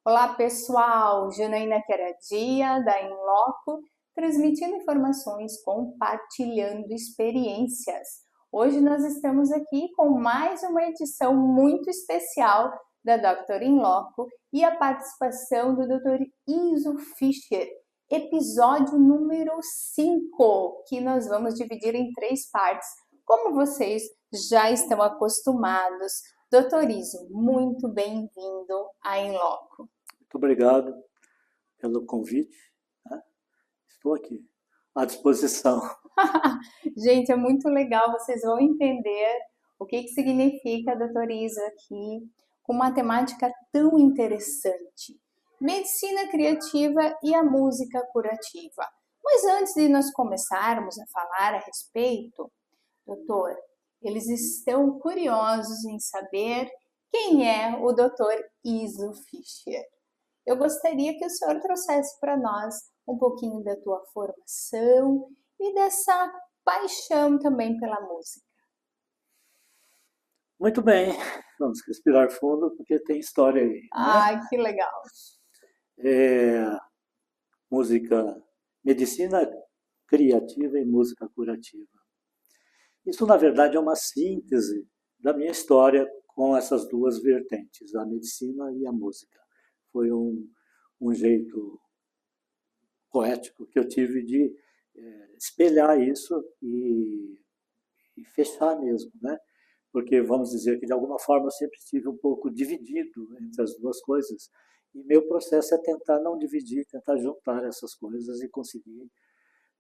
Olá pessoal, Janaína Queradia, da Inloco, transmitindo informações, compartilhando experiências. Hoje nós estamos aqui com mais uma edição muito especial da Dr. Inloco e a participação do Dr. Iso Fischer, episódio número 5, que nós vamos dividir em 3 partes, como vocês já estão acostumados. Dr. Iso, muito bem-vindo à Inloco. Muito obrigado pelo convite, né? Estou aqui à disposição. Gente, é muito legal, vocês vão entender o que significa Dr. Iso aqui, com uma temática tão interessante. Medicina criativa e a música curativa. Mas antes de nós começarmos a falar a respeito, doutor, eles estão curiosos em saber quem é o Dr. Iso Fischer. Eu gostaria que o senhor trouxesse para nós um pouquinho da tua formação e dessa paixão também pela música. Muito bem, vamos respirar fundo porque tem história aí. Né? Ah, que legal! Música, medicina criativa e música curativa. Isso, na verdade, é uma síntese da minha história com essas duas vertentes, a medicina e a música. Foi um jeito poético que eu tive de espelhar isso e fechar mesmo, né? Porque vamos dizer que de alguma forma eu sempre estive um pouco dividido entre as duas coisas e meu processo é tentar não dividir, tentar juntar essas coisas e conseguir,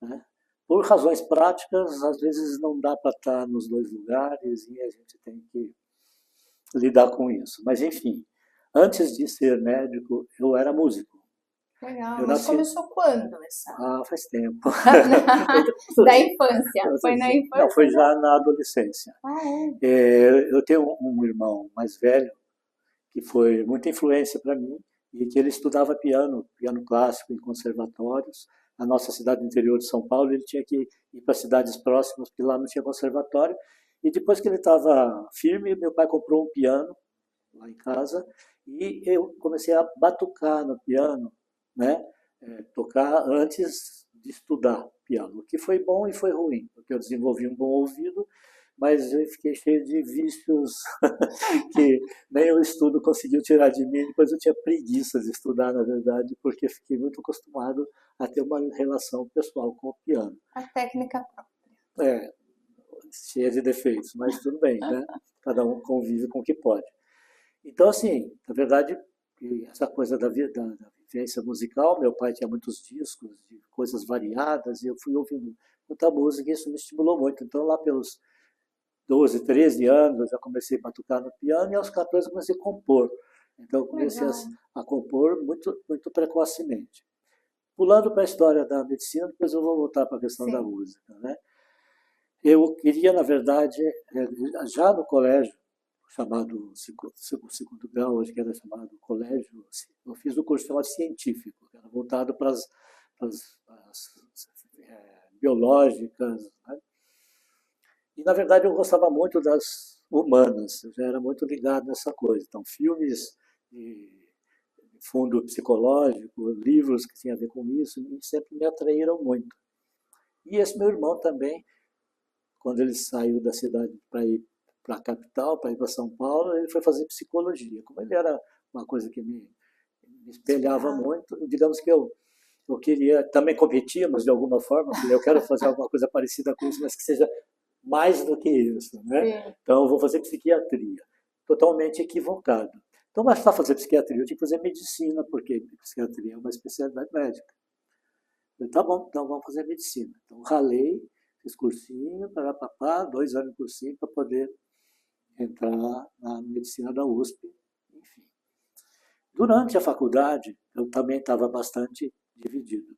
né? Por razões práticas, às vezes não dá para estar nos dois lugares e a gente tem que lidar com isso. Mas enfim, antes de ser médico, eu era músico. Legal, mas começou quando essa? Ah, faz tempo. Da infância? Foi na infância? Não, foi já na adolescência. Eu tenho um irmão mais velho que foi muita influência para mim e que ele estudava piano clássico em conservatórios. Na nossa cidade do interior de São Paulo, ele tinha que ir para cidades próximas, porque lá não tinha conservatório. E depois que ele estava firme, meu pai comprou um piano lá em casa e eu comecei a batucar no piano, né? Tocar antes de estudar piano, o que foi bom e foi ruim, porque eu desenvolvi um bom ouvido, mas eu fiquei cheio de vícios que nem o estudo conseguiu tirar de mim. Depois eu tinha preguiça de estudar, na verdade, porque fiquei muito acostumado a ter uma relação pessoal com o piano. A técnica própria. Cheia de defeitos, mas tudo bem, né? Cada um convive com o que pode. Então, assim, na verdade, essa coisa da vivência musical, meu pai tinha muitos discos de coisas variadas e eu fui ouvindo muita música e isso me estimulou muito. Então, lá pelos 12, 13 anos, eu já comecei a batucar no piano e aos 14 eu comecei a compor. Então, eu comecei a compor muito, muito precocemente. Pulando para a história da medicina, depois eu vou voltar para a questão da música, né? Eu queria, na verdade, já no colégio, chamado segundo grau, hoje que era chamado colégio, eu fiz um curso chamado científico, que era voltado para as biológicas, né? E, na verdade, eu gostava muito das humanas, eu já era muito ligado nessa coisa. Então, filmes de fundo psicológico, livros que tinham a ver com isso, sempre me atraíram muito. E esse meu irmão também, quando ele saiu da cidade para ir para a capital, para ir para São Paulo, ele foi fazer psicologia. Como ele era uma coisa que me espelhava muito, digamos que eu queria, também competíamos de alguma forma, eu quero fazer alguma coisa parecida com isso, mas que seja mais do que isso, né? Então eu vou fazer psiquiatria. Totalmente equivocado. Então, mas para fazer psiquiatria, eu tinha que fazer medicina, porque psiquiatria é uma especialidade médica. Eu, tá bom, então vamos fazer medicina. Então ralei, fiz cursinho, 2 anos de cursinho para poder entrar na medicina da USP, enfim. Durante a faculdade, eu também estava bastante dividido.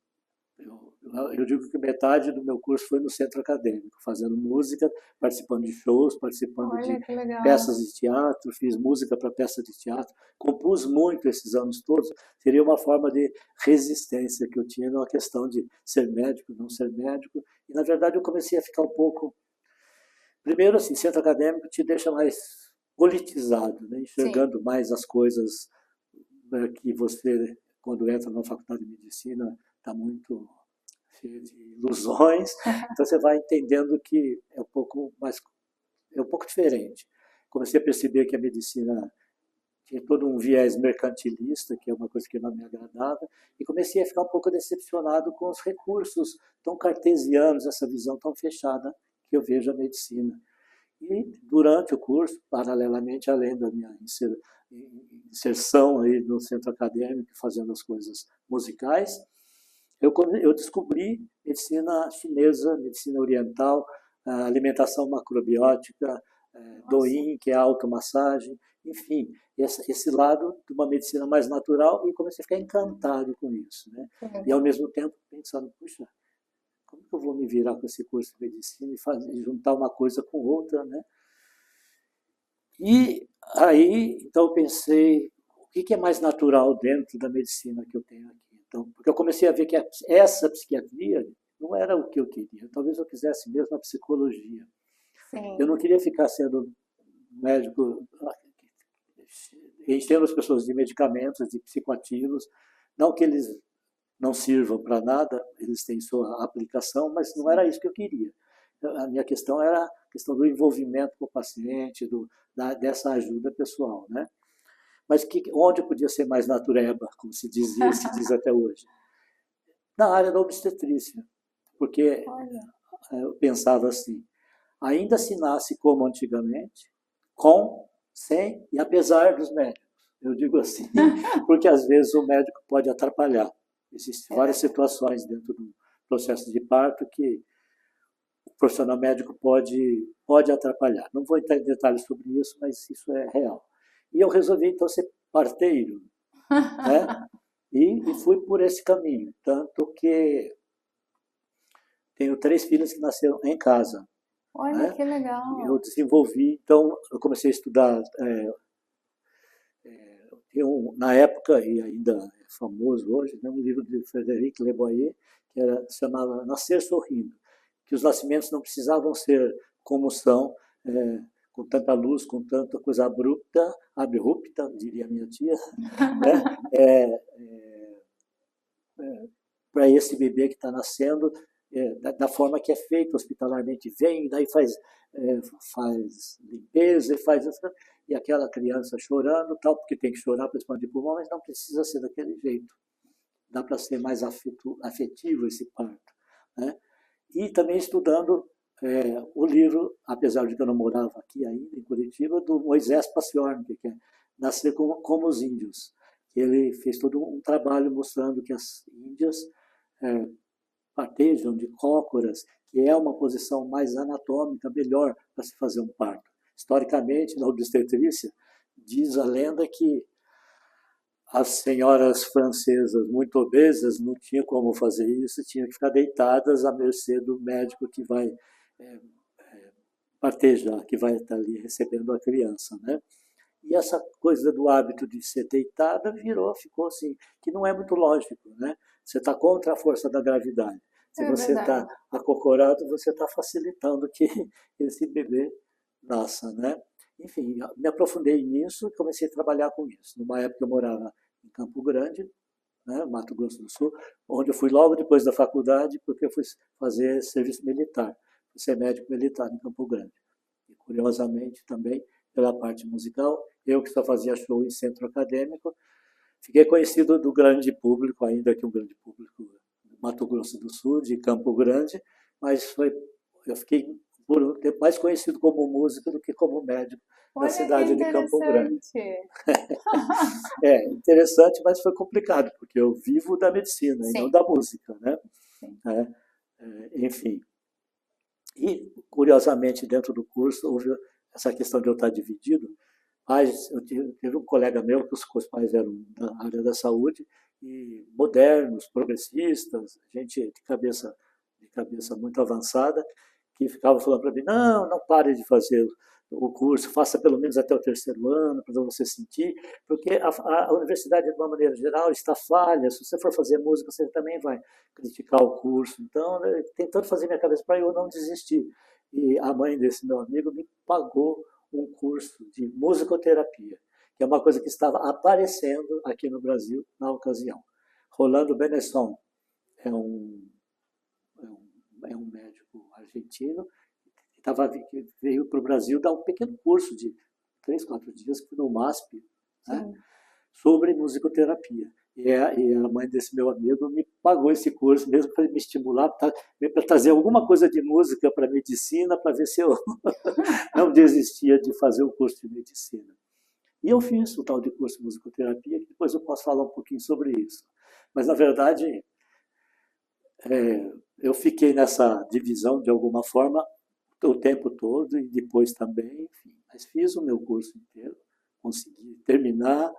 Eu digo que metade do meu curso foi no centro acadêmico, fazendo música, participando de shows, participando de peças de teatro, fiz música para peças de teatro, compus muito esses anos todos. Seria uma forma de resistência que eu tinha na questão de ser médico, não ser médico. E, na verdade, eu comecei a ficar um pouco... Primeiro, assim, centro acadêmico te deixa mais politizado, né? Enxergando mais as coisas que você, quando entra na faculdade de medicina, está muito cheio de ilusões, então você vai entendendo que é um pouco diferente. Comecei a perceber que a medicina tinha todo um viés mercantilista, que é uma coisa que não me agradava, e comecei a ficar um pouco decepcionado com os recursos tão cartesianos, essa visão tão fechada que eu vejo a medicina. E durante o curso, paralelamente, além da minha inserção aí no centro acadêmico, fazendo as coisas musicais, eu descobri medicina chinesa, medicina oriental, alimentação macrobiótica, Douyin, que é a automassagem, enfim, esse lado de uma medicina mais natural, e comecei a ficar encantado com isso, né? E ao mesmo tempo pensando, puxa, como que eu vou me virar com esse curso de medicina e juntar uma coisa com outra, né? E aí, então eu pensei, o que é mais natural dentro da medicina que eu tenho aqui? Então, porque eu comecei a ver que essa psiquiatria não era o que eu queria. Talvez eu quisesse mesmo a psicologia. Sim. Eu não queria ficar sendo médico, enchendo as pessoas de medicamentos, de psicoativos. Não que eles não sirvam para nada, eles têm sua aplicação, mas não era isso que eu queria. A minha questão era a questão do envolvimento com o paciente, dessa ajuda pessoal, né? Mas onde eu podia ser mais natureba, como se dizia, se diz até hoje? Na área da obstetrícia, porque eu pensava assim, ainda se nasce como antigamente, com, sem e apesar dos médicos. Eu digo assim, porque às vezes o médico pode atrapalhar. Existem várias situações dentro do processo de parto que o profissional médico pode atrapalhar. Não vou entrar em detalhes sobre isso, mas isso é real. E eu resolvi, então, ser parteiro, né? E fui por esse caminho. Tanto que tenho 3 filhas que nasceram em casa. Olha, né? que legal. Eu desenvolvi, então, eu comecei a estudar, na época, e ainda é famoso hoje, um livro de Frederic Leboyer, que se chamava Nascer Sorrindo, que os nascimentos não precisavam ser como são, com tanta luz, com tanta coisa abrupta, diria minha tia, né? Para esse bebê que está nascendo, da forma que é feito hospitalarmente, vem, daí faz limpeza, e aquela criança chorando, tal, porque tem que chorar para expandir pulmão, mas não precisa ser daquele jeito. Dá para ser mais afetivo esse parto, né? E também estudando o livro, apesar de que eu não morava aqui ainda, em Curitiba, do Moisés Paciorn, que é Nascer como os Índios. Ele fez todo um trabalho mostrando que as índias partejam de cócoras, que é uma posição mais anatômica, melhor para se fazer um parto. Historicamente, na obstetrícia, diz a lenda que as senhoras francesas muito obesas não tinham como fazer isso, tinham que ficar deitadas à mercê do médico que vai partejar, que vai estar ali recebendo a criança, né? E essa coisa do hábito de ser deitada ficou assim, que não é muito lógico, né? Você está contra a força da gravidade. Se você está acocorado, você está facilitando que esse bebê nasça, né? Enfim, me aprofundei nisso e comecei a trabalhar com isso. Numa época eu morava em Campo Grande, né, Mato Grosso do Sul, onde eu fui logo depois da faculdade, porque eu fui fazer serviço militar, fui ser médico militar em Campo Grande. E, curiosamente, também, pela parte musical, eu que só fazia show em centro acadêmico, fiquei conhecido do grande público, ainda que um grande público do Mato Grosso do Sul, de Campo Grande, mas eu fiquei por um tempo mais conhecido como músico do que como médico na cidade de Campo Grande. Interessante, mas foi complicado, porque eu vivo da medicina e não da música, né? Enfim. E, curiosamente, dentro do curso, houve essa questão de eu estar dividido. Mas eu tive um colega meu, que os pais eram da área da saúde, e modernos, progressistas, gente de cabeça muito avançada, que ficava falando para mim, não pare de fazer o curso, faça pelo menos até o 3º ano, para você sentir, porque a universidade, de uma maneira geral, está falha, se você for fazer música, você também vai criticar o curso. Então, tentando fazer minha cabeça para eu não desistir. E a mãe desse meu amigo me pagou um curso de musicoterapia, que é uma coisa que estava aparecendo aqui no Brasil na ocasião. Rolando Benesson é um, é um médico argentino que veio para o Brasil dar um pequeno curso de 3, 4 dias no MASP, né, sobre musicoterapia. E a mãe desse meu amigo me pagou esse curso mesmo para me estimular, para trazer alguma coisa de música para medicina, para ver se eu não desistia de fazer o curso de medicina. E eu fiz o tal de curso de musicoterapia, que depois eu posso falar um pouquinho sobre isso. Mas, na verdade, eu fiquei nessa divisão de alguma forma o tempo todo e depois também, enfim. Mas fiz o meu curso inteiro, consegui terminar.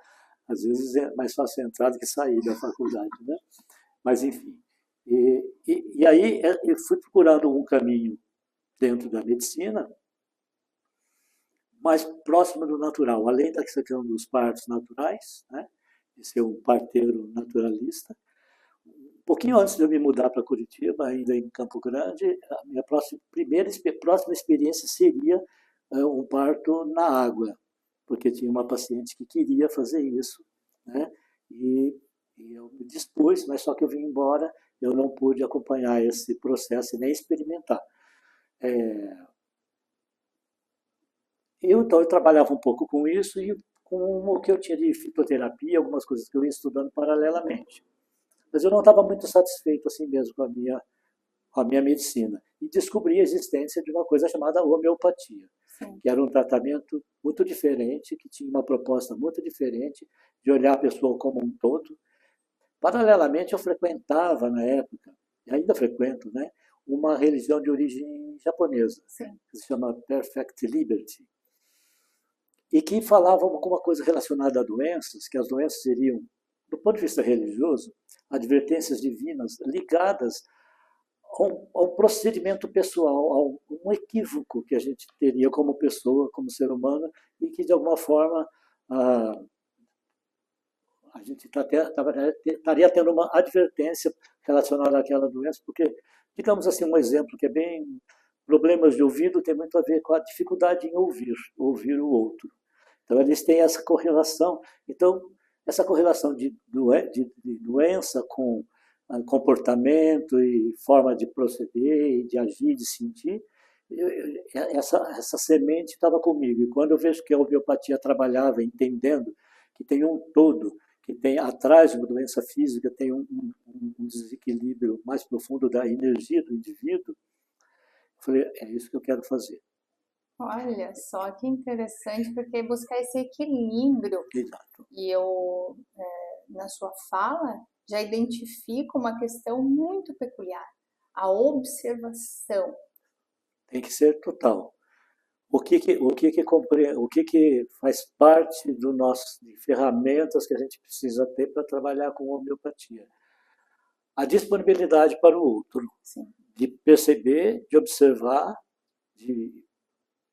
Às vezes é mais fácil entrar do que sair da faculdade, né? Mas, enfim. E aí eu fui procurando um caminho dentro da medicina mais próximo do natural, além da questão dos partos naturais, né? De ser um parteiro naturalista. Um pouquinho antes de eu me mudar para Curitiba, ainda em Campo Grande, a minha próxima experiência seria um parto na água, porque tinha uma paciente que queria fazer isso, né? E eu me dispus, mas só que eu vim embora, eu não pude acompanhar esse processo e nem experimentar. Então, eu trabalhava um pouco com isso e com o que eu tinha de fitoterapia, algumas coisas que eu ia estudando paralelamente. Mas eu não estava muito satisfeito assim mesmo com a minha medicina. E descobri a existência de uma coisa chamada homeopatia, que era um tratamento muito diferente, que tinha uma proposta muito diferente de olhar a pessoa como um todo. Paralelamente, eu frequentava na época, e ainda frequento, né, uma religião de origem japonesa, que se chama Perfect Liberty, e que falava alguma coisa relacionada a doenças, que as doenças seriam, do ponto de vista religioso, advertências divinas ligadas a um procedimento pessoal, a um equívoco que a gente teria como pessoa, como ser humano, e que, de alguma forma, a gente estaria tendo uma advertência relacionada àquela doença, porque, digamos assim, um exemplo que é bem... Problemas de ouvido tem muito a ver com a dificuldade em ouvir o outro. Então, eles têm essa correlação. Então, essa correlação de doença com comportamento e forma de proceder, de agir, de sentir, essa semente estava comigo. E quando eu vejo que a homeopatia trabalhava entendendo que tem um todo, que tem atrás de uma doença física, tem um desequilíbrio mais profundo da energia do indivíduo, eu falei, é isso que eu quero fazer. Olha só que interessante, porque buscar esse equilíbrio. Exato. E eu, na sua fala, já identifico uma questão muito peculiar, a observação. Tem que ser total. O que faz parte do nosso, de ferramentas que a gente precisa ter para trabalhar com homeopatia? A disponibilidade para o outro, Sim. De perceber, de observar, de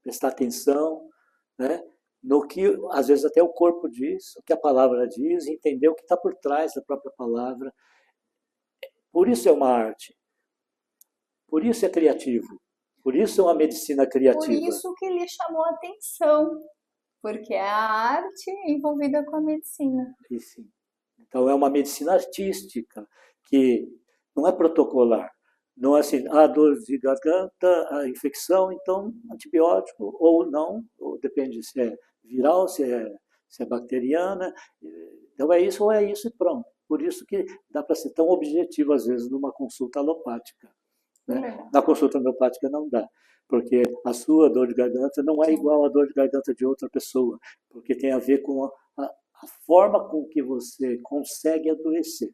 prestar atenção, né, no que às vezes até o corpo diz, o que a palavra diz, entender o que está por trás da própria palavra. Por isso é uma arte, por isso é criativo, por isso é uma medicina criativa. Por isso que lhe chamou a atenção, porque é a arte envolvida com a medicina. E, sim. Então é uma medicina artística, que não é protocolar. Não é assim, dor de garganta, a infecção, então antibiótico, ou não, ou depende se é viral, se é bacteriana. Então é isso ou é isso e pronto. Por isso que dá para ser tão objetivo, às vezes, numa consulta alopática. Né? Na consulta homeopática não dá, porque a sua dor de garganta não é igual à dor de garganta de outra pessoa, porque tem a ver com a forma com que você consegue adoecer.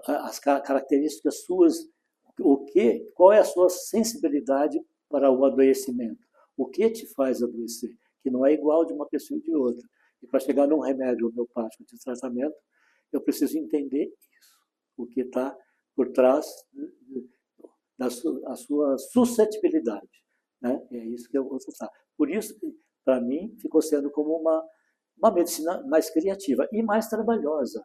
As características suas, qual é a sua sensibilidade para o adoecimento? O que te faz adoecer? Que não é igual de uma pessoa e de outra. E para chegar num remédio homeopático de tratamento, eu preciso entender isso, o que está por trás da sua suscetibilidade. Né? É isso que eu vou tratar. Por isso, para mim, ficou sendo como uma medicina mais criativa e mais trabalhosa,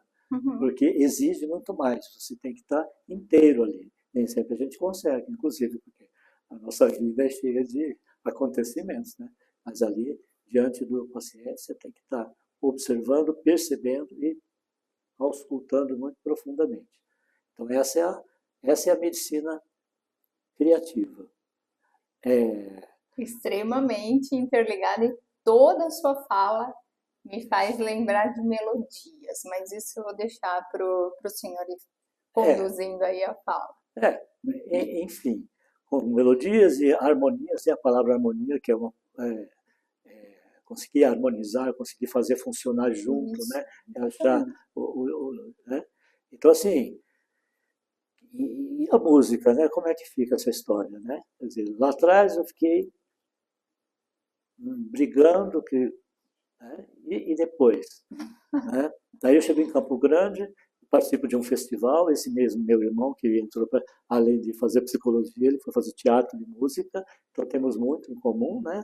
porque exige muito mais. Você tem que estar inteiro ali. Nem sempre a gente consegue, inclusive, porque a nossa vida é cheia de acontecimentos. Né? Mas ali, diante do paciente, você tem que estar observando, percebendo e auscultando muito profundamente. Então, essa é a medicina criativa. Extremamente interligada e toda a sua fala me faz lembrar de melodias, mas isso eu vou deixar para o senhor ir conduzindo aí a fala. Enfim, com melodias e harmonias, e a palavra harmonia, que é conseguir harmonizar, conseguir fazer funcionar junto, Isso. né? Achar né? Então, assim, e a música, né? Como é que fica essa história, né? Quer dizer, lá atrás eu fiquei brigando, né? E depois, né? Daí eu cheguei em Campo Grande, participo de um festival, esse mesmo meu irmão, que entrou além de fazer psicologia, ele foi fazer teatro e música, então temos muito em comum, né?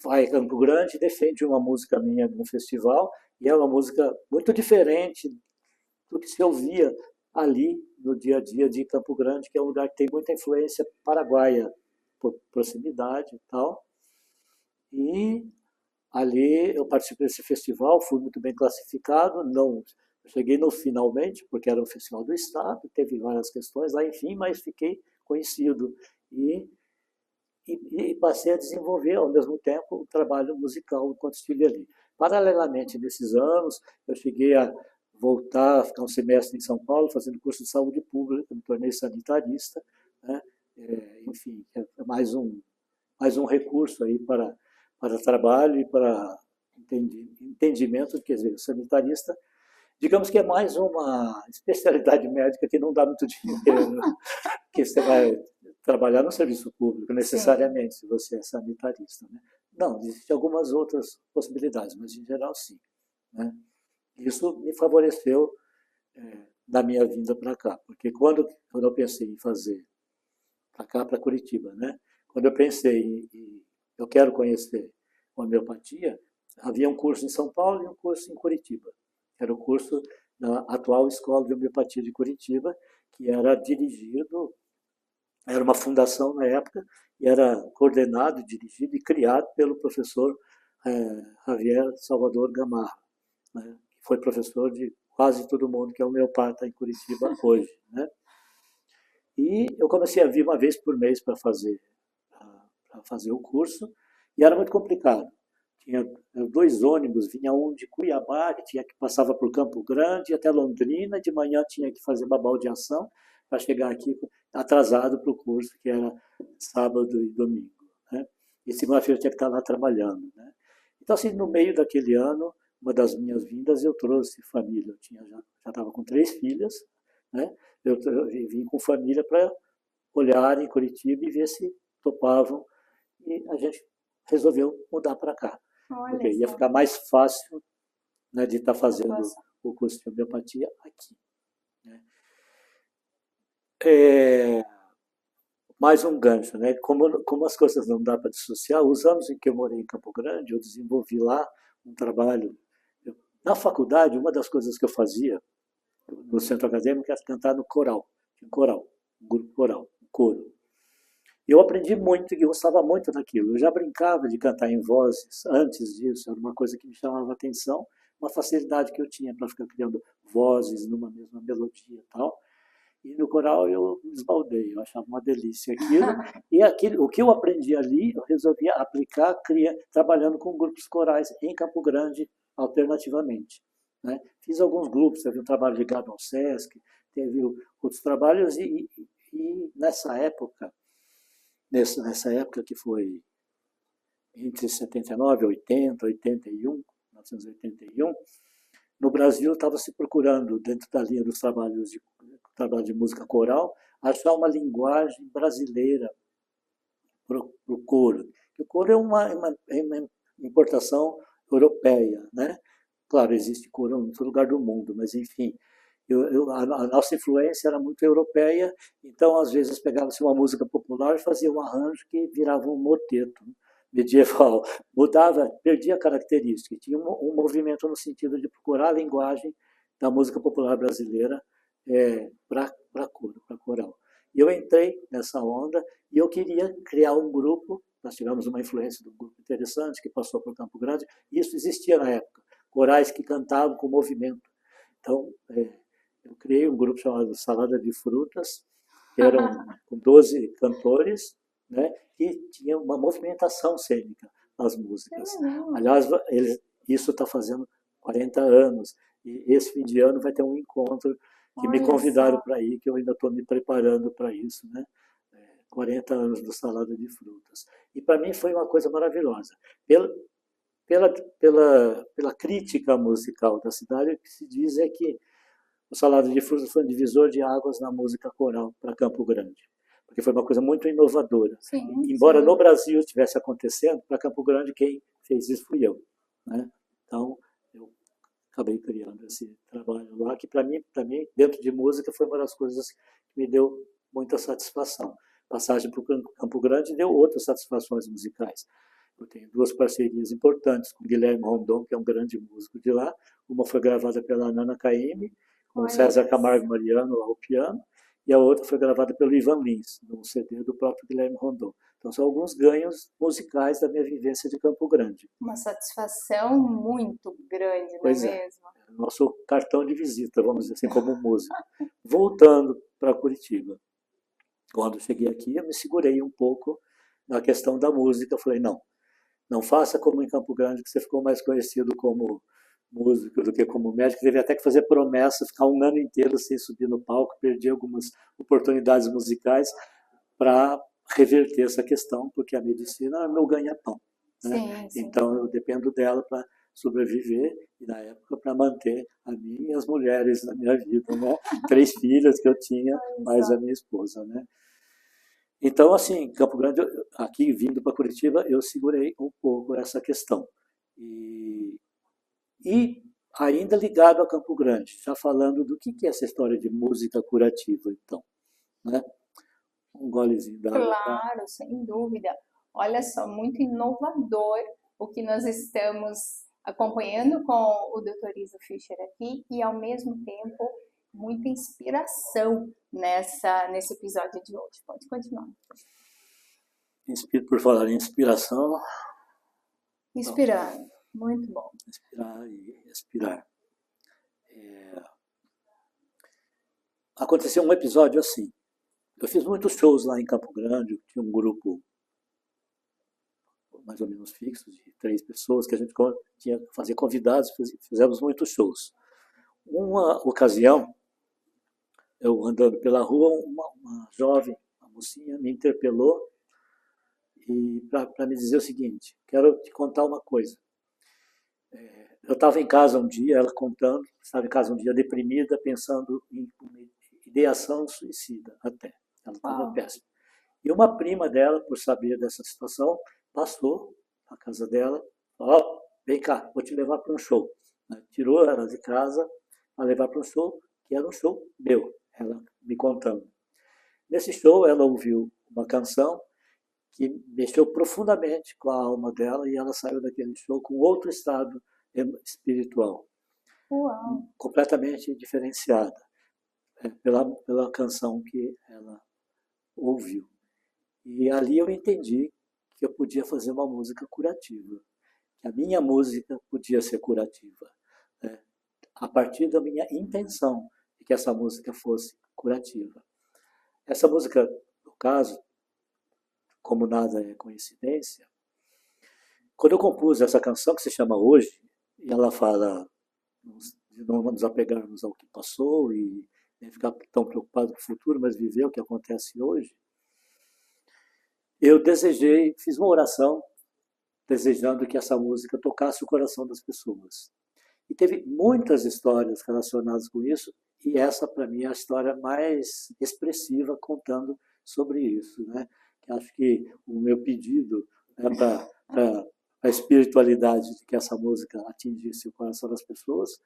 Vai a Campo Grande, defende uma música minha num festival, e é uma música muito diferente do que se ouvia ali no dia a dia de Campo Grande, que é um lugar que tem muita influência paraguaia, por proximidade e tal. E ali eu participei desse festival, fui muito bem classificado, não cheguei no finalmente, porque era um festival do Estado, teve várias questões lá, enfim, mas fiquei conhecido. E passei a desenvolver, ao mesmo tempo, o trabalho musical enquanto estive ali. Paralelamente, nesses anos, eu cheguei a voltar, a ficar um semestre em São Paulo, fazendo curso de saúde pública, me tornei sanitarista, né? Enfim, é mais um recurso aí para trabalho e para entendimento, quer dizer, sanitarista, digamos que é mais uma especialidade médica que não dá muito dinheiro, que você vai trabalhar no serviço público necessariamente, sim, se você é sanitarista, né? Não, existem algumas outras possibilidades, mas em geral sim, né? Isso me favoreceu na minha vinda para cá, porque quando eu pensei em fazer para cá, para Curitiba, né? Quando eu pensei em eu quero conhecer a homeopatia, havia um curso em São Paulo e um curso em Curitiba. Era o curso da atual Escola de Homeopatia de Curitiba, que era dirigido, era uma fundação na época, e era coordenado, dirigido e criado pelo professor Javier Salvador Gamarra, né? Que foi professor de quase todo mundo que é homeopata em Curitiba hoje, né? E eu comecei a vir uma vez por mês para fazer o curso, e era muito complicado. Tinha 2 ônibus, vinha um de Cuiabá, que passava por Campo Grande até Londrina, de manhã tinha que fazer uma baldeação para chegar aqui atrasado para o curso, que era sábado e domingo, né? E segunda-feira tinha que estar lá trabalhando, né? Então, assim, no meio daquele ano, uma das minhas vindas, eu trouxe família. Eu já estava com 3 filhas, né? Eu vim com família para olhar em Curitiba e ver se topavam, e a gente resolveu mudar para cá. Porque ia ficar mais fácil, né, de estar fazendo o curso de homeopatia aqui, né? Mais um gancho, né? Como as coisas não dá para dissociar, os anos em que eu morei em Campo Grande, eu desenvolvi lá um trabalho. Na faculdade, uma das coisas que eu fazia no centro acadêmico era cantar no coral, um grupo coral, um coro. Eu aprendi muito e gostava muito daquilo. Eu já brincava de cantar em vozes antes disso, era uma coisa que me chamava a atenção, uma facilidade que eu tinha para ficar criando vozes numa mesma melodia e tal. E no coral eu esbaldei, eu achava uma delícia aquilo. E o que eu aprendi ali, eu resolvi aplicar, trabalhando com grupos corais em Campo Grande, alternativamente, né? Fiz alguns grupos, teve um trabalho ligado ao SESC, teve outros trabalhos, e nessa época que foi entre 79, 80, 81, 1981, no Brasil estava se procurando, dentro da linha dos trabalho de música coral, achar uma linguagem brasileira para o coro. O coro é uma importação europeia, né? Claro, existe coro em todo lugar do mundo, mas enfim, a nossa influência era muito europeia, então às vezes pegava-se uma música popular e fazia um arranjo que virava um moteto medieval, mudava, perdia a característica, tinha um movimento no sentido de procurar a linguagem da música popular brasileira para coro, para coral. E eu entrei nessa onda e eu queria criar um grupo nós tivemos uma influência do grupo interessante que passou por Campo Grande, e isso existia na época, corais que cantavam com movimento. Então, eu criei um grupo chamado Salada de Frutas, que eram com 12 cantores, né, e tinha uma movimentação cênica nas músicas. Aliás, isso está fazendo 40 anos, e esse fim de ano vai ter um encontro que me convidaram para ir, que eu ainda estou me preparando para isso, né? 40 anos do Salada de Frutas. E para mim foi uma coisa maravilhosa. Pela crítica musical da cidade, o que se diz é que o Salada de Frutas foi um divisor de águas na música coral para Campo Grande, porque foi uma coisa muito inovadora. Sim, Embora no Brasil estivesse acontecendo, para Campo Grande quem fez isso fui eu, né? Então, eu acabei criando esse trabalho lá, que para mim, dentro de música, foi uma das coisas que me deu muita satisfação. Passagem para o Campo Grande deu outras satisfações musicais. Eu tenho 2 parcerias importantes com Guilherme Rondon, que é um grande músico de lá. Uma foi gravada pela Nana Caymmi, com o César Camargo Mariano ao piano, e a outra foi gravada pelo Ivan Lins, no CD do próprio Guilherme Rondon. Então, são alguns ganhos musicais da minha vivência de Campo Grande. Uma satisfação muito grande, não é mesmo? É o nosso cartão de visita, vamos dizer assim, como músico. Voltando para Curitiba. Quando eu cheguei aqui, eu me segurei um pouco na questão da música. Eu falei, não faça como em Campo Grande, que você ficou mais conhecido como músico do que como médico. Teve até que fazer promessa, ficar um ano inteiro sem subir no palco, perdi algumas oportunidades musicais para reverter essa questão, porque a medicina é meu ganha-pão, né? Sim. Então eu dependo dela para sobreviver e, na época, para manter a mim e as mulheres na minha vida, né? 3 filhas que eu tinha, mais a minha esposa, né? Então, assim, Campo Grande, aqui vindo para Curitiba, eu segurei um pouco essa questão. E ainda ligado a Campo Grande, já falando do que é essa história de música curativa, então, né? Um golezinho d'água. Claro, sem dúvida. Olha só, muito inovador o que nós estamos acompanhando com o Dr. Iso Fischer aqui e, ao mesmo tempo, muita inspiração nesse episódio de hoje. Pode continuar. Por falar em inspiração... Inspirando. Muito bom. Inspirar e expirar. Aconteceu um episódio assim. Eu fiz muitos shows lá em Campo Grande, tinha um grupo mais ou menos fixo, de 3 pessoas, que a gente tinha que fazer convidados, fizemos muitos shows. Uma ocasião, eu andando pela rua, uma jovem, uma mocinha, me interpelou e para me dizer o seguinte: quero te contar uma coisa. Eu estava em casa um dia, ela contando, estava em casa um dia deprimida, pensando em ideação suicida até. Ela estava péssima. E uma prima dela, por saber dessa situação, passou na casa dela, falou: vem cá, vou te levar para um show. Tirou ela de casa para levar para um show, que era um show meu, ela me contando. Nesse show, ela ouviu uma canção que mexeu profundamente com a alma dela e ela saiu daquele show com outro estado espiritual. Uau. Completamente diferenciada pela canção que ela ouviu. E ali eu entendi que eu podia fazer uma música curativa, que a minha música podia ser curativa, né? A partir da minha intenção de que essa música fosse curativa. Essa música, no caso, como nada é coincidência, quando eu compus essa canção que se chama Hoje, e ela fala de não nos apegarmos ao que passou e nem ficar tão preocupado com o futuro, mas viver o que acontece hoje, eu fiz uma oração desejando que essa música tocasse o coração das pessoas. E teve muitas histórias relacionadas com isso, e essa, para mim, é a história mais expressiva contando sobre isso, né? Acho que o meu pedido, né, para a espiritualidade de que essa música atingisse o coração das pessoas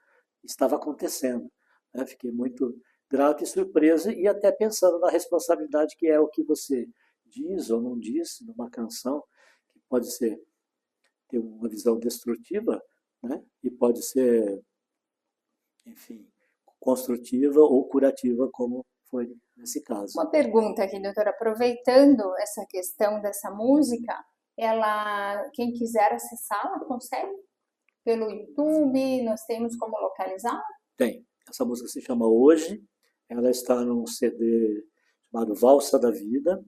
estava acontecendo, né? Fiquei muito grato e surpreso, e até pensando na responsabilidade que é o que você diz ou não diz numa canção, que pode ter uma visão destrutiva, né? E pode ser, enfim, construtiva ou curativa, como foi nesse caso. Uma pergunta aqui, doutora, aproveitando essa questão dessa música, quem quiser acessá-la, consegue? Pelo YouTube, nós temos como localizar? Tem. Essa música se chama Hoje, ela está num CD chamado Valsa da Vida,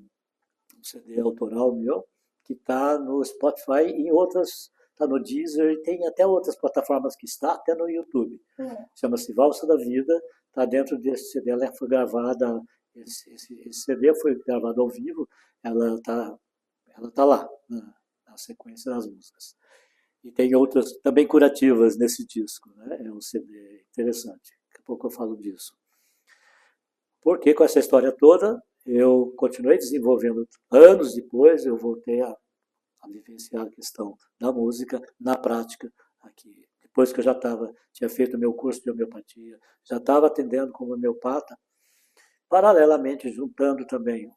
um CD autoral meu, que está no Spotify e em outras, está no Deezer e tem até outras plataformas que está, até no YouTube. Chama-se Valsa da Vida, está dentro desse CD, ela foi gravada, esse CD foi gravado ao vivo, ela tá lá, na sequência das músicas. E tem outras também curativas nesse disco, né? É um CD interessante, daqui a pouco eu falo disso. Porque com essa história toda, eu continuei desenvolvendo, anos depois, eu voltei a vivenciar a questão da música na prática aqui. Depois que eu tinha feito meu curso de homeopatia, já estava atendendo como homeopata, paralelamente juntando também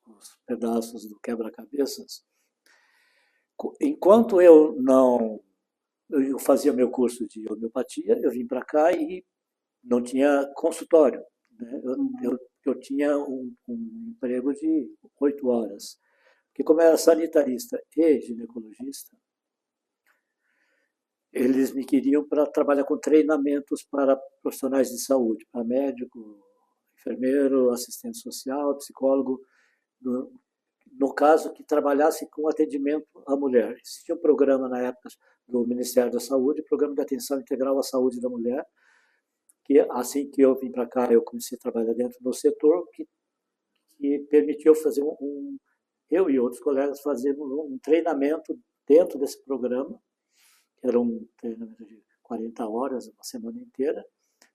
os pedaços do quebra-cabeças. Enquanto eu fazia meu curso de homeopatia, eu vim para cá e não tinha consultório, né? Eu tinha um emprego de 8 horas. Porque como eu era sanitarista e ginecologista, eles me queriam para trabalhar com treinamentos para profissionais de saúde, para médico, enfermeiro, assistente social, psicólogo, no caso que trabalhasse com atendimento à mulher. Existia um programa na época do Ministério da Saúde, Programa de Atenção Integral à Saúde da Mulher, que assim que eu vim para cá, eu comecei a trabalhar dentro do setor, que permitiu fazer eu e outros colegas fazermos um treinamento dentro desse programa, que era um treinamento de 40 horas, uma semana inteira,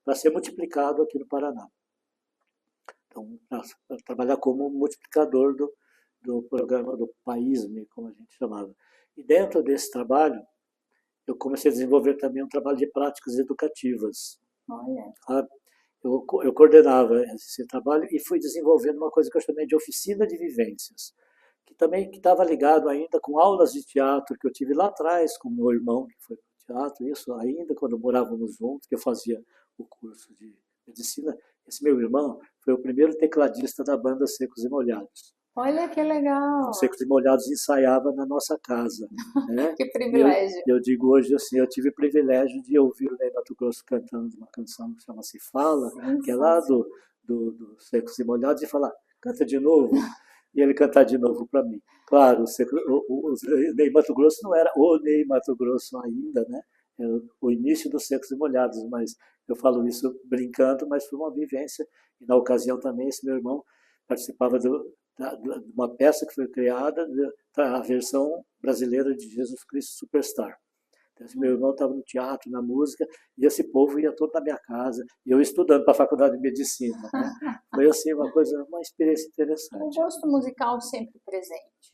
para ser multiplicado aqui no Paraná. Então, para trabalhar como multiplicador do programa do PAISME, como a gente chamava. E dentro desse trabalho, eu comecei a desenvolver também um trabalho de práticas educativas. Olha. Eu coordenava esse trabalho e fui desenvolvendo uma coisa que eu chamei de oficina de vivências, que também estava ligado ainda com aulas de teatro que eu tive lá atrás com meu irmão, que foi para o teatro, isso ainda quando morávamos juntos, que eu fazia o curso de medicina. Esse meu irmão foi o primeiro tecladista da banda Secos e Molhados. Olha que legal! Os Secos e Molhados ensaiava na nossa casa. Né? Que privilégio! Eu digo hoje assim, eu tive o privilégio de ouvir o Ney Matogrosso cantando uma canção que chama-se Fala, que é lá do Secos e Molhados, e falar, canta de novo, e ele cantar de novo para mim. Claro, o Ney Matogrosso não era o Ney Matogrosso ainda, né? Era o início dos Secos e Molhados, mas eu falo isso brincando, mas foi uma vivência, e na ocasião também esse meu irmão participava de uma peça que foi criada, a versão brasileira de Jesus Cristo Superstar. Então, esse meu irmão estava no teatro, na música, e esse povo ia todo na minha casa, e eu estudando para a faculdade de medicina. Né? Foi assim uma experiência interessante. Um gosto musical sempre presente.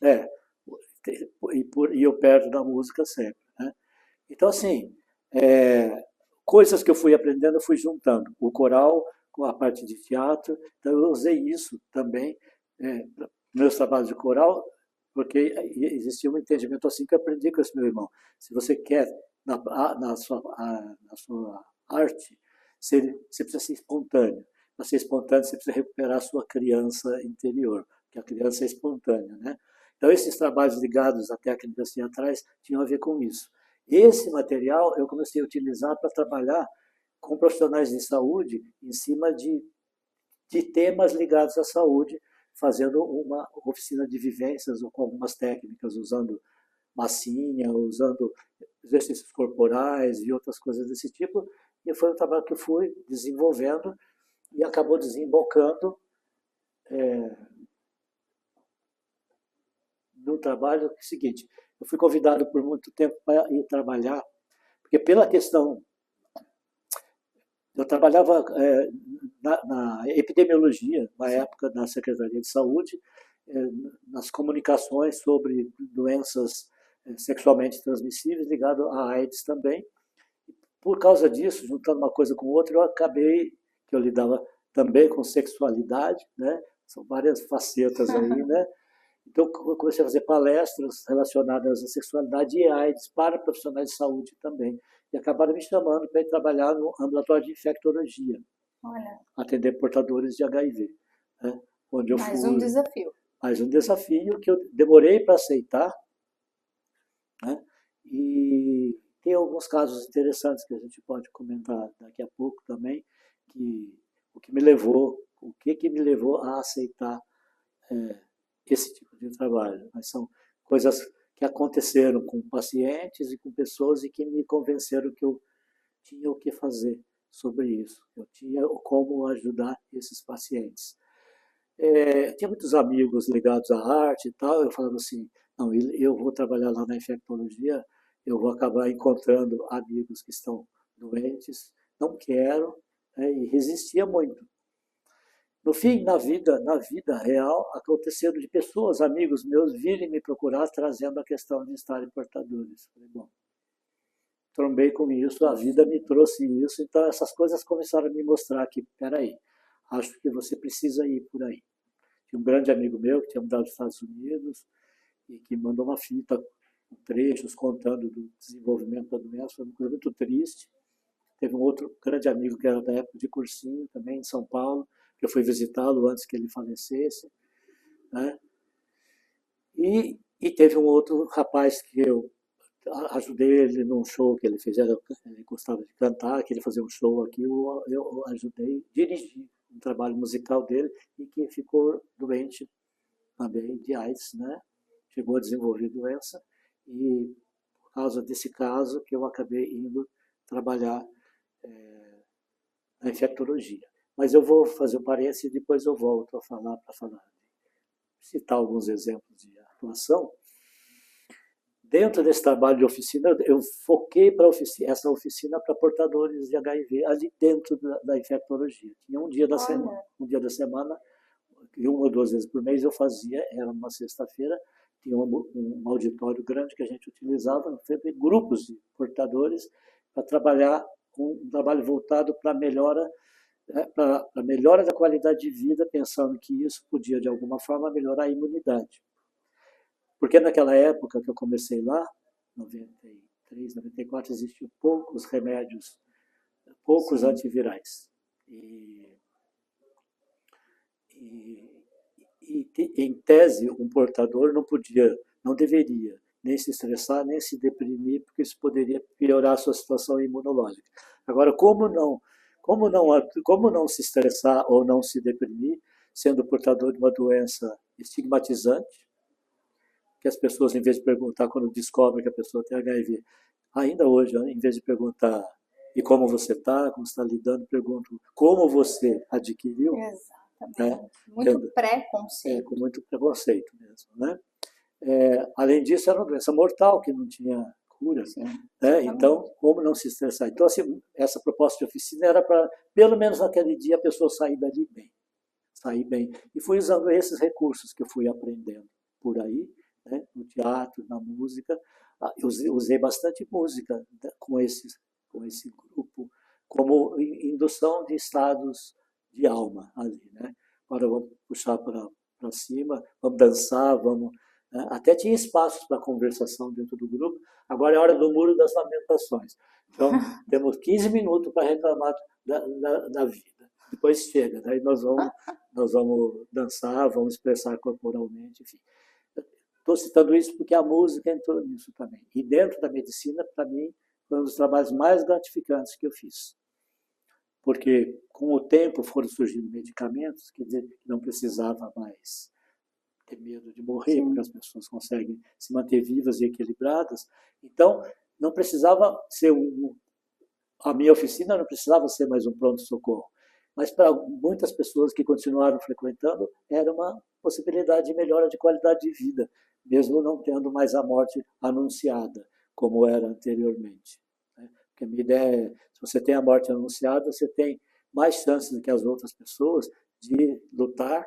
E eu perto da música sempre. Né? Então, assim, coisas que eu fui aprendendo, eu fui juntando. O coral com a parte de teatro, então eu usei isso também meus trabalhos de coral, porque existia um entendimento assim que eu aprendi com esse meu irmão. Se você quer, na sua arte, você precisa ser espontâneo. Para ser espontâneo, você precisa recuperar a sua criança interior, porque a criança é espontânea. Né? Então, esses trabalhos ligados à técnica assim atrás tinham a ver com isso. Esse material eu comecei a utilizar para trabalhar com profissionais de saúde em cima de temas ligados à saúde, fazendo uma oficina de vivências com algumas técnicas, usando massinha, usando exercícios corporais e outras coisas desse tipo. E foi um trabalho que eu fui desenvolvendo e acabou desembocando no trabalho que é o seguinte, eu fui convidado por muito tempo para ir trabalhar, porque pela questão... Eu trabalhava na epidemiologia, na época, na Secretaria de Saúde, nas comunicações sobre doenças sexualmente transmissíveis, ligado à AIDS também. Por causa disso, juntando uma coisa com outra, eu acabei, que eu lidava também com sexualidade, né? São várias facetas aí, né? Então, eu comecei a fazer palestras relacionadas à sexualidade e AIDS para profissionais de saúde também. E acabaram me chamando para ir trabalhar no ambulatório de infectologia. Olha. Atender portadores de HIV. Né? Onde eu Mais um desafio. Mas um desafio que eu demorei para aceitar, né? E tem alguns casos interessantes que a gente pode comentar daqui a pouco também, que o que me levou a aceitar esse tipo de trabalho. Mas são coisas que aconteceram com pacientes e com pessoas e que me convenceram que eu tinha o que fazer sobre isso. Eu tinha como ajudar esses pacientes. Tinha muitos amigos ligados à arte e tal, eu falava assim, não, eu vou trabalhar lá na infectologia, eu vou acabar encontrando amigos que estão doentes, não quero, né, e resistia muito. No fim, na vida real, aconteceram de pessoas, amigos meus, virem me procurar trazendo a questão de estarem portadores. Falei, bom, trombei com isso, a vida me trouxe isso, então essas coisas começaram a me mostrar que, peraí, acho que você precisa ir por aí. Tinha um grande amigo meu que tinha mudado dos Estados Unidos e que mandou uma fita com trechos contando do desenvolvimento da doença, foi uma coisa muito triste. Teve um outro grande amigo que era da época de cursinho, também em São Paulo, que eu fui visitá-lo antes que ele falecesse, né? E teve um outro rapaz que eu ajudei ele num show que ele fez, ele gostava de cantar, que ele fazia um show aqui, eu ajudei, dirigi um trabalho musical dele e que ficou doente também de AIDS, né? Chegou a desenvolver doença e por causa desse caso que eu acabei indo trabalhar na infectologia. Mas eu vou fazer um parênteses e depois eu volto a falar para citar alguns exemplos de atuação. Dentro desse trabalho de oficina, eu foquei para essa oficina para portadores de HIV ali dentro da infectologia. Tinha um dia da semana, e uma ou duas vezes por mês eu fazia, era uma sexta-feira, tinha um auditório grande que a gente utilizava, grupos de portadores para trabalhar um trabalho voltado para a melhora da qualidade de vida, pensando que isso podia, de alguma forma, melhorar a imunidade. Porque naquela época que eu comecei lá, 93, 94, existiam poucos remédios, poucos antivirais. E, em tese, um portador não deveria nem se estressar, nem se deprimir, porque isso poderia piorar a sua situação imunológica. Agora, como não se estressar ou não se deprimir, sendo portador de uma doença estigmatizante, que as pessoas, em vez de perguntar quando descobrem que a pessoa tem HIV, ainda hoje, em vez de perguntar e como você está, como está lidando, perguntam como você adquiriu. Exatamente. Né? Muito preconceito. Com muito preconceito mesmo. Né? Além disso, era uma doença mortal que não tinha cura. Né? Então, como não se estressar? Então, assim, essa proposta de oficina era para, pelo menos naquele dia, a pessoa sair dali bem. Sair bem. E fui usando esses recursos que eu fui aprendendo por aí, né, no teatro, na música. Eu usei bastante música com esse grupo, como indução de estados de alma ali. Né? Agora vamos puxar para cima, vamos dançar, vamos... Né? Até tinha espaços para conversação dentro do grupo. Agora é a hora do muro das lamentações. Então, temos 15 minutos para reclamar da vida. Depois chega, daí nós vamos dançar, vamos expressar corporalmente, enfim. Estou citando isso porque a música entrou nisso também. E dentro da medicina, para mim, foi um dos trabalhos mais gratificantes que eu fiz. Porque, com o tempo, foram surgindo medicamentos, quer dizer, não precisava mais ter medo de morrer, porque as pessoas conseguem se manter vivas e equilibradas. Então, não precisava ser a minha oficina não precisava ser mais um pronto-socorro. Mas para muitas pessoas que continuaram frequentando, era uma possibilidade de melhora de qualidade de vida, mesmo não tendo mais a morte anunciada, como era anteriormente. Porque a minha ideia é, se você tem a morte anunciada, você tem mais chances do que as outras pessoas de lutar,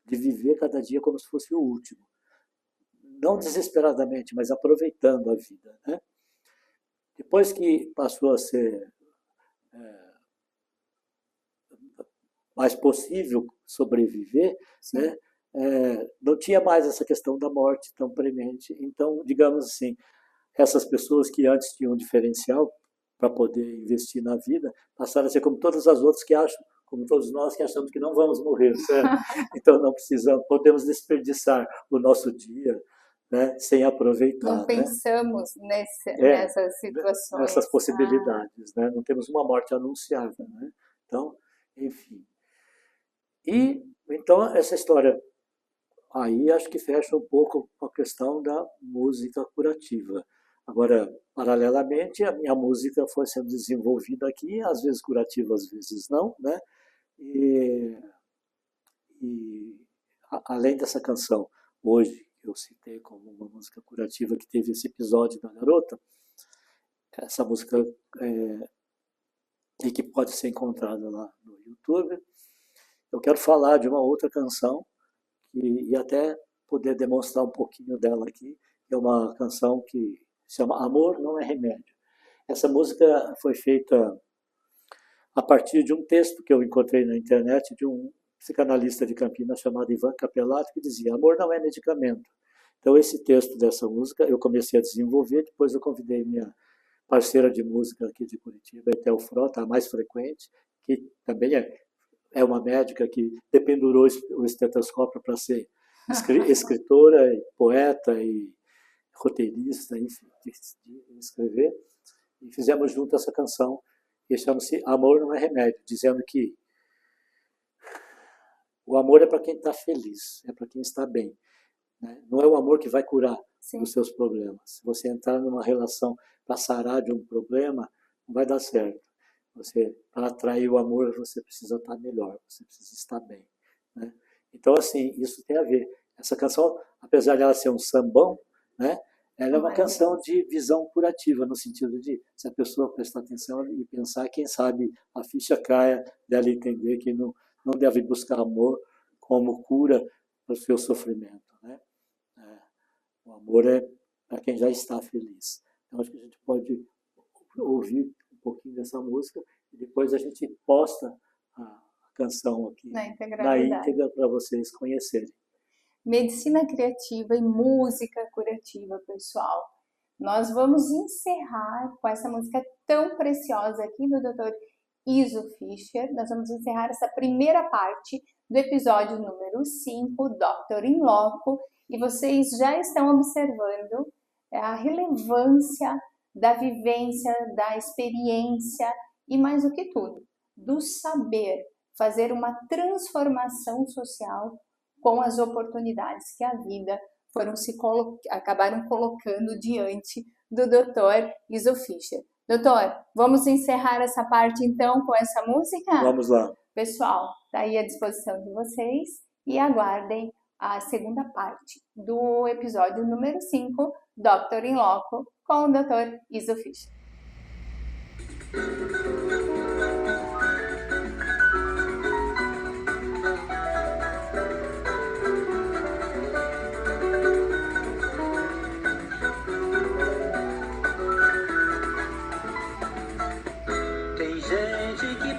de viver cada dia como se fosse o último. Não desesperadamente, mas aproveitando a vida. Né? Depois que passou a ser mais possível sobreviver, né? Não tinha mais essa questão da morte tão premente. Então, digamos assim, essas pessoas que antes tinham um diferencial para poder investir na vida, passaram a ser como todas as outras que acham como todos nós que achamos que não vamos morrer, certo? Então não precisamos, podemos desperdiçar o nosso dia, né, sem aproveitar. Não pensamos nessas situações. Nessas possibilidades, né? Não temos uma morte anunciada. Né? Então, enfim. E, então, essa história aí acho que fecha um pouco a questão da música curativa. Agora, paralelamente, a minha música foi sendo desenvolvida aqui, às vezes curativa, às vezes não, né? E além dessa canção, hoje, eu citei como uma música curativa que teve esse episódio da garota, essa música e que pode ser encontrada lá no YouTube. Eu quero falar de uma outra canção e até poder demonstrar um pouquinho dela aqui. É uma canção que se chama Amor Não É Remédio. Essa música foi feita a partir de um texto que eu encontrei na internet de um psicanalista de Campinas chamado Ivan Capelato, que dizia: amor não é medicamento. Então, esse texto dessa música eu comecei a desenvolver, depois eu convidei minha parceira de música aqui de Curitiba, Etel Frota, a mais frequente, que também é uma médica que dependurou o estetoscópio para ser escritora, e poeta e roteirista, enfim, de escrever. E fizemos junto essa canção, que chama-se Amor Não É Remédio, dizendo que o amor é para quem está feliz, é para quem está bem. Né? Não é o amor que vai curar os seus problemas. Se você entrar numa relação para sarar de um problema, não vai dar certo. Para atrair o amor, você precisa estar melhor, você precisa estar bem. Né? Então, assim, isso tem a ver. Essa canção, apesar de ela ser um sambão, né, ela é uma canção de visão curativa, no sentido de, se a pessoa prestar atenção e pensar, quem sabe a ficha caia dela entender que não deve buscar amor como cura para o seu sofrimento. Né? O amor é para quem já está feliz. Então, acho que a gente pode ouvir um pouquinho dessa música e depois a gente posta a canção aqui na íntegra para vocês conhecerem. Medicina criativa e música curativa, pessoal. Nós vamos encerrar com essa música tão preciosa aqui do Dr. Iso Fischer. Nós vamos encerrar essa primeira parte do episódio número 5, Dr. In Loco, e vocês já estão observando a relevância da vivência, da experiência e, mais do que tudo, do saber fazer uma transformação social com as oportunidades que a vida acabaram colocando diante do Dr. Iso Fischer. Doutor, vamos encerrar essa parte então com essa música? Vamos lá. Pessoal, está aí à disposição de vocês e aguardem a segunda parte do episódio número 5, Dr. In Loco, com o Dr. Iso Fischer.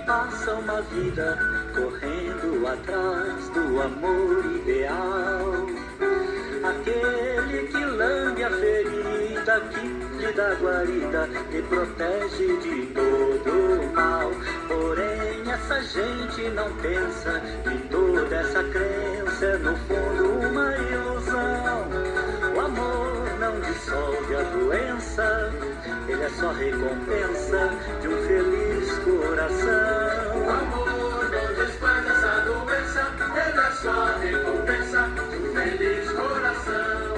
Passa uma vida correndo atrás do amor ideal, aquele que lambe a ferida, que lhe dá guarida e protege de todo o mal. Porém essa gente não pensa que toda essa crença é no fundo uma ilusão. O amor não dissolve a doença, ele é só recompensa de um feliz coração. O amor não desfaz essa doença, ele é só recompensa de um feliz coração.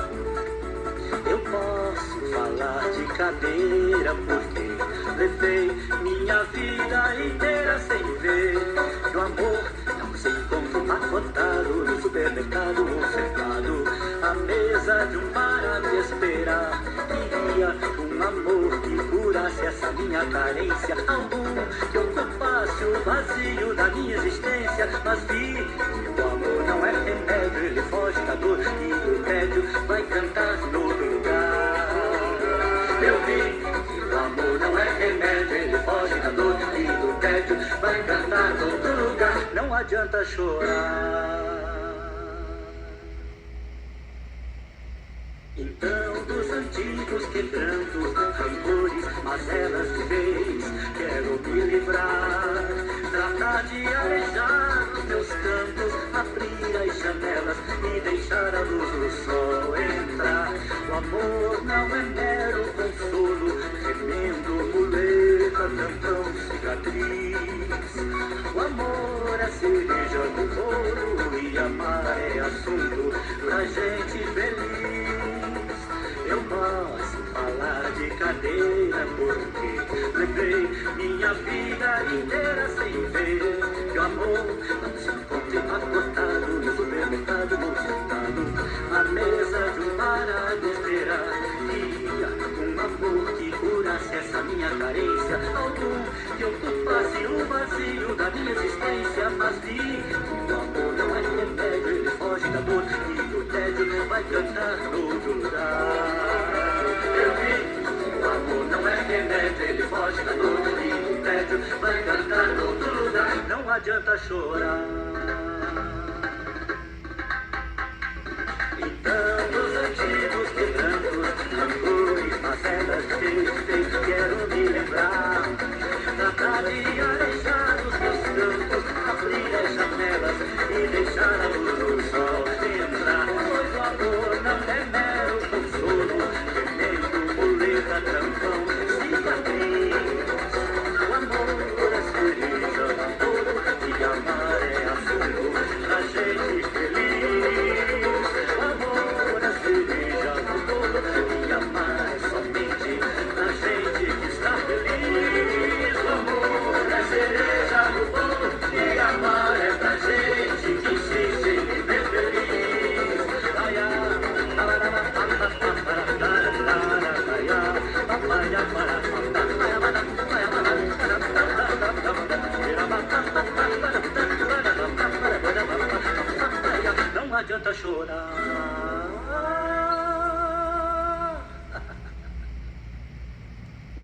Eu posso falar de cadeira porque levei minha vida inteira sem ver. Do amor não se encontra empacotado no supermercado ou cercado à mesa de um bar a me esperar. Queria um amor que curasse essa minha carência, algum que ocupasse o vazio da minha existência. Mas vi que o amor não é remédio, ele foge da dor e o tédio vai cantar em outro lugar. Eu vi que o amor não é remédio, ele foge da dor e do tédio vai cantar em outro lugar. Não adianta chorar. Então dos antigos quebrantos, rancores, mazelas de vez, quero me livrar, tratar de alegria e deixar a luz do sol entrar. O amor não é mero consolo, remendo, muleta, tampão, cicatriz. O amor é cereja do bolo e amar é assunto pra gente feliz. Eu posso falar de cadeira porque levei minha vida inteira sem ver que o amor não se encontra empacotado no supermercado, no sentado à mesa de um bar a esperar. Queria um amor que curasse essa minha carência, algum que ocupasse o vazio da minha existência. Mas vi que o amor não é remédio, ele foge da dor e do tédio vai cantar no outro lugar. Eu vi que o amor não é remédio, ele foge da dor e do tédio vai cantar no outro lugar. Não adianta chorar. Então os antigos quebrantos, rancores, mazelas, quero me lembrar. Tratar de